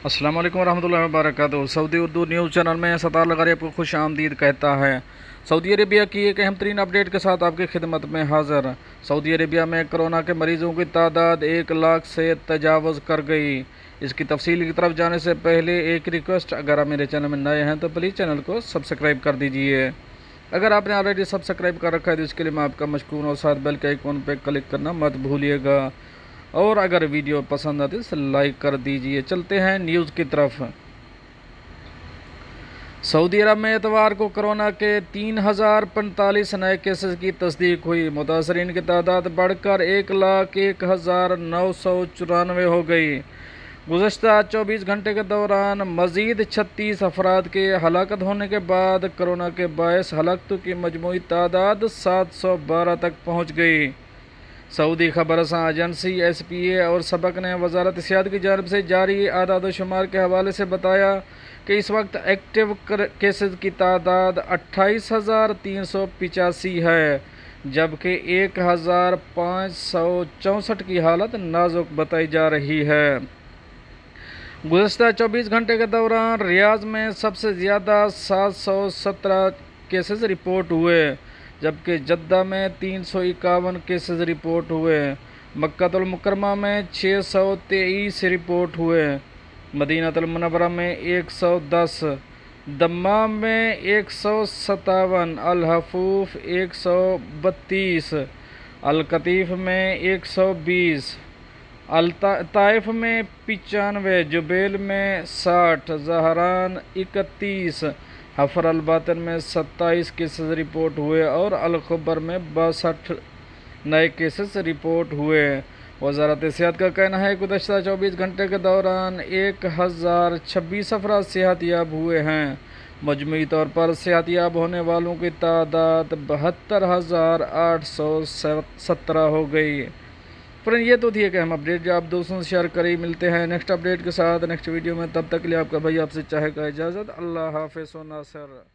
अस्सलाम वालेकुम रहमतुल्लाहि व बरकातुहू। सऊदी उर्दू न्यूज़ चैनल में सतार लगारी आपको खुश आमदीद कहता है। सऊदी अरेबिया की एक अहम तरीन अपडेट के साथ आपकी खिदमत में हाज़िर। सऊदी अरेबिया में कोरोना के मरीज़ों की तादाद 1 लाख से तजावज़ कर गई। इसकी तफसील की तरफ जाने से पहले एक रिक्वेस्ट, अगर आप मेरे चैनल में नए हैं तो प्लीज़ चैनल को सब्सक्राइब कर दीजिए। अगर आपने ऑलरेडी सब्सक्राइब कर रखा है तो इसके लिए मैं आपका मशकूर और साथ बेल के आइकॉन पर क्लिक करना मत भूलिएगा। और अगर वीडियो पसंद आती है तो लाइक कर दीजिए। चलते हैं न्यूज़ की तरफ। सऊदी अरब में एतवार को कोरोना के 3045 नए केसेस की तस्दीक हुई। मुतासरीन की तादाद बढ़कर 1,01,994 हो गई। गुज़श्ता 24 घंटे के दौरान मज़ीद 36 अफराद के हलाकत होने के बाद कोरोना के बायस हलाकतों की मजमूई तादाद 712 तक पहुँच गई। सऊदी खबरसां एजेंसी SPA और सबक ने वजारत सेहत की जानिब से जारी आदाद शुमार के हवाले से बताया कि इस वक्त एक्टिव केसेस की तादाद 28,385 है, जबकि 1,564 की हालत नाजुक बताई जा रही है। गुज़श्ता 24 घंटे के दौरान रियाज में सबसे ज़्यादा 717 केसेस रिपोर्ट हुए, जबकि जद्दा में 351 केसेस रिपोर्ट हुए। मक्कातुल मुकरमा में 623 रिपोर्ट हुए। मदीनातुल मुनव्वरा में 110, दम्माम में 157, अल हफूफ 132, अल कतीफ में 120, अल ताइफ में 95, जुबैल में 60, जहरान 31, हफर अल बातिन में 27 केसेस रिपोर्ट हुए और अल खबर में 62 नए केसेस रिपोर्ट हुए। वजारत सेहत का कहना है कि गुज़श्ता 24 घंटे के दौरान 1026 अफराद सेहतियाब हुए हैं। मजमूई तौर पर सेहतियाब होने वालों की तादाद 72,817 हो गई। फ्रेंड, ये तो थी एक अहम अपडेट जो आप दोस्तों से शेयर करें। मिलते हैं नेक्स्ट अपडेट के साथ नेक्स्ट वीडियो में। तब तक के लिए आपका भाई आपसे चाहेगा इजाज़त। अल्लाह हाफ़िज़ व नासर।